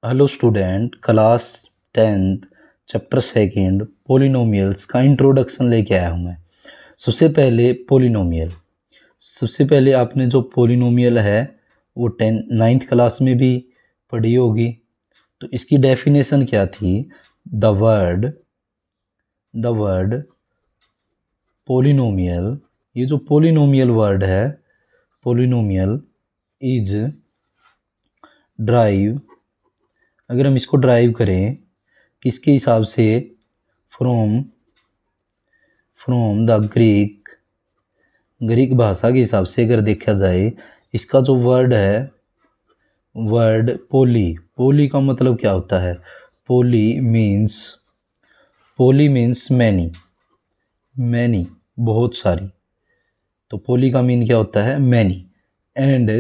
Hello student, class 10th chapter second polynomials का introduction लेके आया हूँ मैं। सबसे पहले पोलिनोमियल। सबसे पहले आपने जो पोलिनोमियल है वो 9th क्लास में भी पढ़ी होगी। तो इसकी डेफिनेशन क्या थी? द वर्ड पोलिनोमियल, ये जो पोलिनोमियल वर्ड है, पोलिनोमियल इज ड्राइव, अगर हम इसको ड्राइव करें किसके हिसाब से? फ्रॉम द ग्रीक भाषा के हिसाब से अगर देखा जाए, इसका जो वर्ड है, वर्ड पोली का मतलब क्या होता है? पोली मीन्स मैनी, बहुत सारी। तो पोली का मीन क्या होता है? मैनी। एंड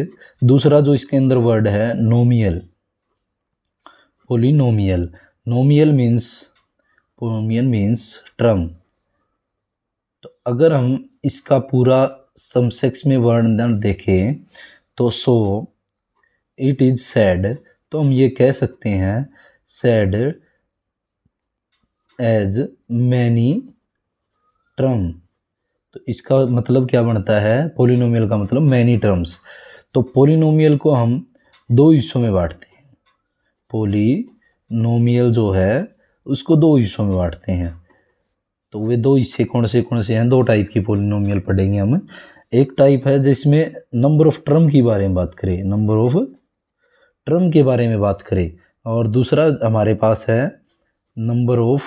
दूसरा जो इसके अंदर वर्ड है नोमियल, नोमियल मीन्स टर्म। तो अगर हम इसका पूरा समसेक्स में वर्णन देखें तो सो इट इज सैड, तो हम ये कह सकते हैं सैड एज मैनी टर्म। तो इसका मतलब क्या बनता है? पोलिनोमियल का मतलब मैनी टर्म्स। तो पोलिनोमियल को हम दो हिस्सों में बांटते हैं। पोलिनोमियल जो है उसको दो हिस्सों में बांटते हैं। तो वे दो हिस्से कौन से हैं? दो टाइप की पोलिनोमियल पढ़ेंगे हम। एक टाइप है जिसमें नंबर ऑफ टर्म के बारे में बात करें, और दूसरा हमारे पास है नंबर ऑफ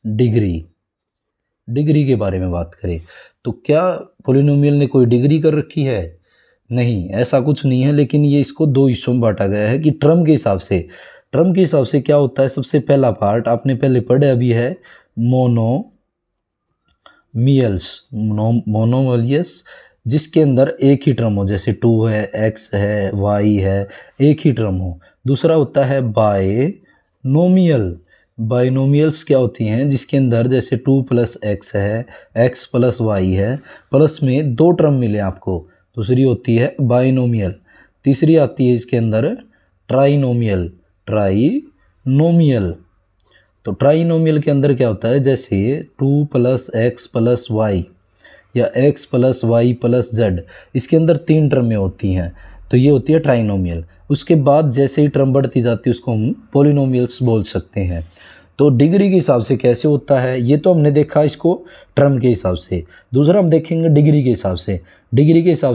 डिग्री के बारे में बात करें। तो क्या पोलिनोमियल ने कोई डिग्री कर रखी है? नहीं, ऐसा कुछ नहीं है, लेकिन ये इसको दो हिस्सों में बांटा गया है कि टर्म के हिसाब से क्या होता है। सबसे पहला पार्ट आपने पहले पढ़ा अभी है मोनोमियल्स, जिसके अंदर एक ही टर्म हो, जैसे 2 है, x है, y है, एक ही टर्म हो। दूसरा होता है बाइनोमियल्स क्या होती हैं? जिसके अंदर जैसे 2 + x है, x + y है, प्लस में दो टर्म मिले आपको, दूसरी होती है बाइनोमियल। तीसरी आती है इसके अंदर ट्राइनोमियल। तो ट्राइनोमियल के अंदर क्या होता है? जैसे 2 + x + y या x + y + z, इसके अंदर तीन टर्में होती हैं, तो ये होती है ट्राइनोमियल। उसके बाद जैसे ही टर्म बढ़ती जाती है उसको हम पोलिनोमियल्स बोल सकते हैं। तो डिग्री के हिसाब से कैसे होता है ये तो हमने देखा, इसको टर्म के हिसाब से। दूसरा हम देखेंगे डिग्री के हिसाब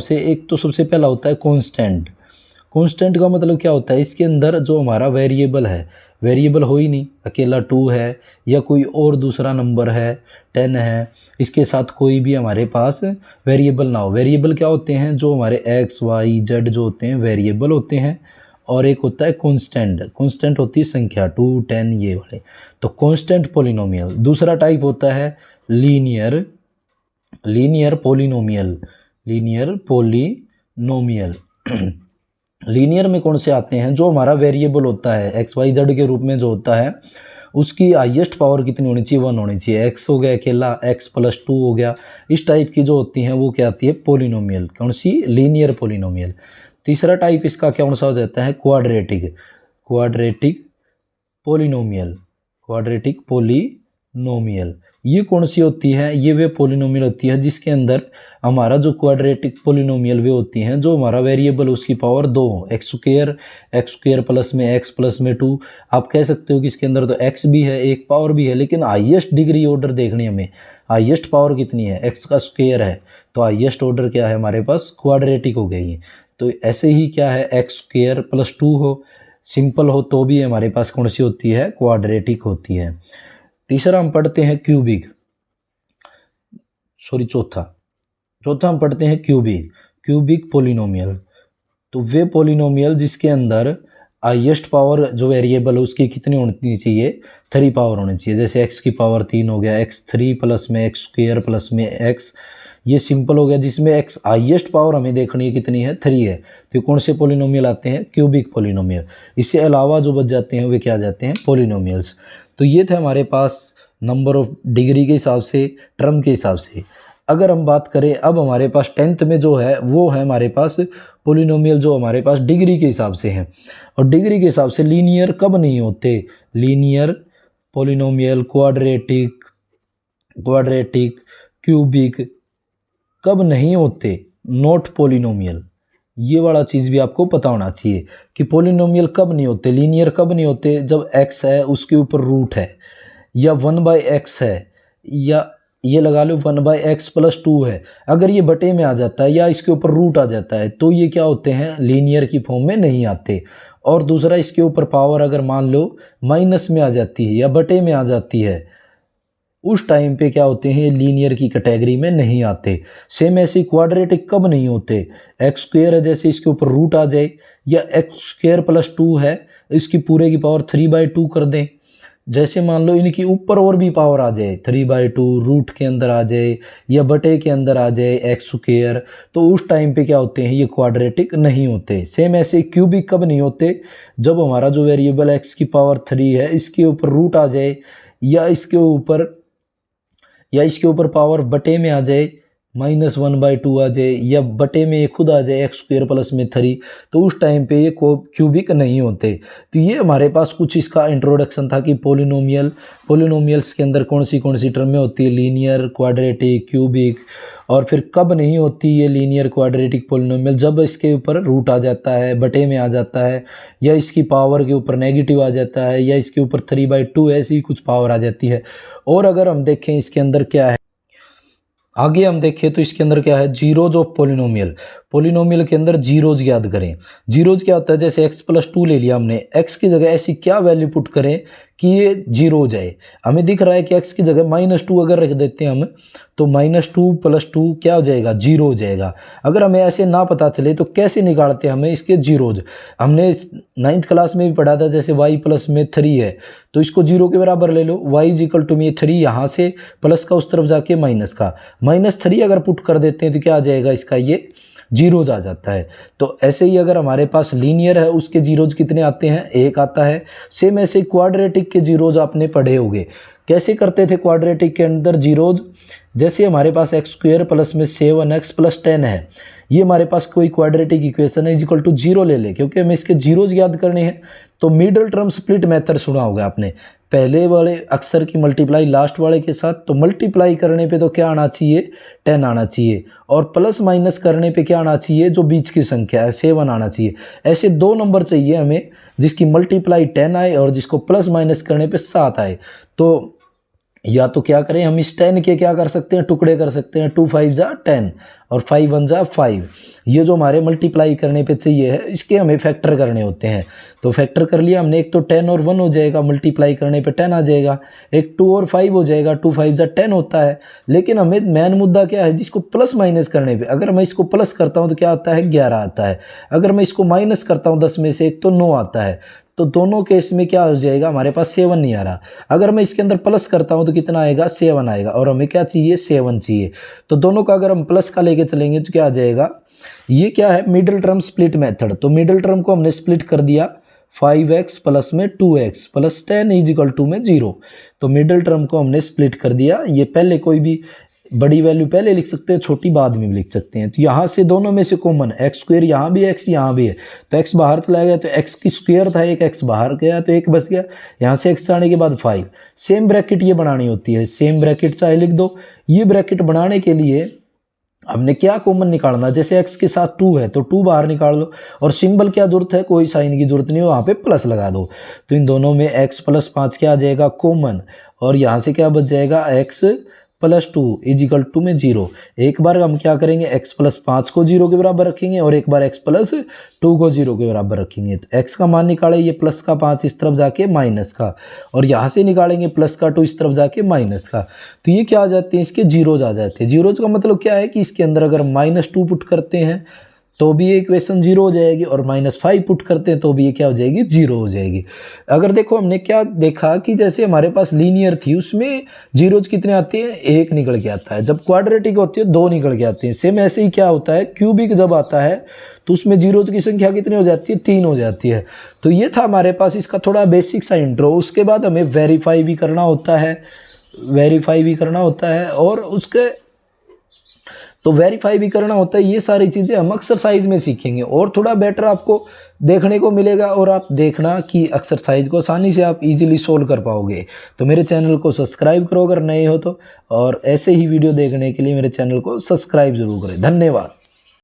से। एक तो सबसे पहला होता है कांस्टेंट का मतलब क्या होता है? इसके अंदर जो हमारा वेरिएबल हो ही नहीं, अकेला 2 है या कोई और दूसरा नंबर है 10 है, इसके साथ कोई भी हमारे पास वेरिएबल ना हो। वेरिएबल क्या होते हैं? जो हमारे x y z जो होते हैं वेरिएबल होते हैं। और एक होता है कांस्टेंट होती है संख्या 2 10 ये वाले। तो कांस्टेंट पोलिनोमियल। दूसरा टाइप होता है लीनियर पोलिनोमियल। लीनियर में कौन से आते हैं? जो हमारा वेरिएबल होता है x y z के रूप में जो होता है, उसकी हाईएस्ट पावर कितनी होनी चाहिए? 1 होनी चाहिए। x हो गया अकेला, x + 2 हो गया। इस टाइप की जो होती हैं वो क्या आती है? पोलिनोमियल। कौन सी? Linear polynomial. तीसरा टाइप इसका कौन सा हो जाता है? Quadratic polynomial. ये कौन सी होती है? ये वे पोलिनोमियल होती है जिसके अंदर हमारा जो क्वाड्रेटिक पोलिनोमियल वे होती हैं जो हमारा वेरिएबल उसकी पावर 2 हो, x² प्लस में x प्लस में 2। आप कह सकते हो कि इसके अंदर तो x भी है, एक पावर भी है, लेकिन हाईएस्ट डिग्री ऑर्डर देखनी हमें, हाईएस्ट पावर कितनी है? x का स्क्वायर है, तो हाईएस्ट ऑर्डर क्या है हमारे पास? क्वाड्रेटिक हो गई। तो ऐसे ही क्या है? x² + 2 हो, सिंपल हो तो भी हमारे पास कौन सी होती है? क्वाड्रेटिक होती है। तीसरा हम पढ़ते हैं चौथा हम पढ़ते हैं क्यूबिक पोलिनोमियल। तो वे पोलिनोमियल जिसके अंदर हाईएस्ट पावर जो वेरिएबल है उसकी कितनी होनी चाहिए? 3 पावर होनी चाहिए। जैसे x की पावर 3 हो गया, x3 प्लस में x² प्लस में x, ये सिंपल हो गया। जिसमें x हाईएस्ट पावर हमें देखनी है कितनी है? 3 है। तो कौन से पोलिनोमियल आते हैं? Cubic polynomial. इससे अलावा जो बच जाते हैं वे क्या जाते हैं? पोलिनोमियल्स। तो ये थे हमारे पास नंबर ऑफ डिग्री के हिसाब से, टर्म के हिसाब से। अगर हम बात करें अब हमारे पास 10th में जो है वो है हमारे पास पोलिनोमियल जो हमारे पास डिग्री के हिसाब से हैं, और डिग्री के हिसाब से लीनियर कब नहीं होते, लीनियर, पोलिनोमियल, क्वाड्रेटिक, क्यूबिक कब नहीं होते, नॉट पोलिनोमियल। ये वाला चीज़ भी आपको पता होना चाहिए कि पोलिनोमियल कब नहीं होते, लीनियर कब नहीं होते, जब x है उसके ऊपर रूट है, या 1/x है, या ये लगा लो 1/x+2 है। अगर ये बटे में आ जाता है या इसके ऊपर रूट आ जाता है तो ये क्या होते हैं, लीनियर की फॉर्म में नहीं आते। और दूसरा, इसके ऊपर पावर अगर मान लो माइनस में आ जाती है या बटे में आ जाती है, उस टाइम पे क्या होते हैं, लीनियर की कैटेगरी में नहीं आते। सेम ऐसे क्वाड्रेटिक कब नहीं होते, x² है, जैसे इसके ऊपर रूट आ जाए, या x² + 2 है, इसकी पूरे की पावर 3/2 कर दें। जैसे मान लो इनकी ऊपर और भी पावर आ जाए, 3/2 रूट के अंदर आ जाए या बटे के अंदर आ जाए x², तो उस टाइम पे क्या होते हैं, ये क्वाड्रेटिक नहीं होते। सेम ऐसे क्यूबिक कब नहीं होते, जब हमारा जो वेरिएबल x की पावर 3 है इसके ऊपर रूट आ जाए, या इसके ऊपर पावर बटे में आ जाए, -1/2 आ जाए, या बटे में ये खुद आ जाए x² + 3, तो उस टाइम पे ये क्यूबिक नहीं होते। तो ये हमारे पास कुछ इसका इंट्रोडक्शन था कि पोलिनोमियल्स के अंदर कौन सी टर्में होती है, लीनियर, क्वाड्रेटिक, क्यूबिक, और फिर कब नहीं होती ये लीनियर क्वाड्रेटिक पोलिनोमियल, जब इसके ऊपर रूट आ जाता है, बटे में आ जाता है, या इसकी पावर के ऊपर नेगेटिव आ जाता है, या इसके ऊपर 3/2 ऐसी कुछ पावर आ जाती है। और अगर हम देखें इसके अंदर क्या है, आगे हम देखें तो इसके अंदर क्या है, जीरोज ऑफ पोलिनोमियल के अंदर जीरोज याद करें। जीरोज क्या होता है, जैसे x+2 ले लिया हमने, x की जगह ऐसी क्या वैल्यू पुट करें कि ये जीरो हो जाए। हमें दिख रहा है कि x की जगह -2 अगर रख देते हैं हम, तो -2 + 2 क्या हो जाएगा, जीरो हो जाएगा। अगर हमें ऐसे ना पता चले तो कैसे निकालते हैं हमें इसके जीरोज, हमने 9th क्लास में भी पढ़ा था, जैसे y प्लस में 3 है तो इसको जीरो के बराबर ले लो, y = 3, यहाँ से प्लस का उस तरफ जाके माइनस का, -3 अगर पुट कर देते हैं तो क्या आ जाएगा, इसका ये जीरोज आ जाता है। तो ऐसे ही अगर हमारे पास लीनियर है उसके जीरोज कितने आते हैं, 1 आता है। सेम ऐसे क्वाड्रेटिक के जीरोज आपने पढ़े होंगे, कैसे करते थे क्वाड्रेटिक के अंदर जीरोज, जैसे हमारे पास x² + 7x + 10 है, ये हमारे पास कोई क्वाड्रेटिक इक्वेशन है, = 0 ले ले, क्योंकि हमें इसके जीरोज याद करने हैं। तो मिडिल टर्म स्प्लिट मेथड सुना होगा आपने, पहले वाले अक्षर की मल्टीप्लाई लास्ट वाले के साथ, तो मल्टीप्लाई करने पे तो क्या आना चाहिए, 10 आना चाहिए, और प्लस माइनस करने पे क्या आना चाहिए, जो बीच की संख्या है 7 आना चाहिए। ऐसे 2 नंबर चाहिए हमें जिसकी मल्टीप्लाई 10 आए और जिसको प्लस माइनस करने पे 7 आए। तो या तो क्या करें, हम इस 10 के क्या कर सकते हैं, टुकड़े कर सकते हैं, 2 5 जा 10 और 5 1 जा 5। ये जो हमारे मल्टीप्लाई करने पे चाहिए है, इसके हमें फैक्टर करने होते हैं। तो फैक्टर कर लिया हमने, एक तो 10 और 1 हो जाएगा, मल्टीप्लाई करने पे 10 आ जाएगा, एक 2 और 5 हो जाएगा, 2 5 जा 10 होता है। लेकिन हमें मेन मुद्दा क्या है, जिसको प्लस माइनस करने पे, अगर मैं इसको प्लस करता हूँ तो क्या आता है, 11 आता है। अगर मैं इसको माइनस करता हूँ 10 में से 1 तो 9 आता है। तो दोनों केस में क्या हो जाएगा, हमारे पास 7 नहीं आ रहा। अगर मैं इसके अंदर प्लस करता हूं तो कितना आएगा, 7 आएगा, और हमें क्या चाहिए, 7 चाहिए। तो दोनों का अगर हम प्लस का लेके चलेंगे तो क्या आ जाएगा, ये क्या है, मिडिल टर्म स्प्लिट मेथड। तो मिडिल टर्म को हमने स्प्लिट कर दिया, 5x + 2x + 10 = 0। तो मिडिल टर्म को हमने स्प्लिट कर दिया। ये पहले कोई भी बड़ी वैल्यू पहले लिख सकते हैं, छोटी बाद में भी लिख सकते हैं। तो यहाँ से दोनों में से कॉमन, x² यहाँ भी x यहाँ भी है, तो x बाहर चला गया तो x की स्क्वायर था, एक x बाहर गया तो एक बच गया। यहाँ से x आने के बाद 5, सेम ब्रैकेट ये बनानी होती है, सेम ब्रैकेट चाहे लिख दो। ये ब्रैकेट बनाने के लिए हमने क्या कॉमन निकालना, जैसे x के साथ 2 है तो 2 बाहर निकाल लो, और सिंबल क्या जरूरत है, कोई साइन की जरूरत नहीं है, वहाँ पे प्लस लगा दो। तो इन दोनों में x + 5 क्या आ जाएगा, कॉमन, और यहाँ से क्या बच जाएगा, x + 2 = 0। एक बार हम क्या करेंगे, x + 5 को 0 के बराबर रखेंगे और एक बार x + 2 को 0 के बराबर रखेंगे। तो x का मान निकाले, ये प्लस का 5 इस तरफ जाके माइनस का, और यहाँ से निकालेंगे प्लस का 2 इस तरफ जाके माइनस का। तो ये क्या आ जाते हैं, इसके जीरोज आ जाते हैं। जीरोज का मतलब क्या है कि इसके अंदर अगर -2 पुट करते हैं तो भी ये इक्वेशन 0 हो जाएगी, और -5 पुट करते हैं तो भी ये क्या हो जाएगी, 0 हो जाएगी। अगर देखो हमने क्या देखा कि जैसे हमारे पास लीनियर थी उसमें जीरोज कितने आते हैं, 1 निकल के आता है। जब क्वाड्रेटिक होती है 2 निकल के आते हैं। सेम ऐसे ही क्या होता है, क्यूबिक जब आता है तो उसमें जीरोज की संख्या कितनी हो जाती है, 3 हो जाती है। तो ये था हमारे पास इसका थोड़ा बेसिक सा इंट्रो। उसके बाद हमें वेरीफाई भी करना होता है, और उसके तो वेरीफाई भी करना होता है। ये सारी चीज़ें हम एक्सरसाइज में सीखेंगे और थोड़ा बेटर आपको देखने को मिलेगा, और आप देखना कि एक्सरसाइज को आसानी से आप इजीली सोल्व कर पाओगे। तो मेरे चैनल को सब्सक्राइब करो अगर नए हो तो, और ऐसे ही वीडियो देखने के लिए मेरे चैनल को सब्सक्राइब जरूर करें। धन्यवाद।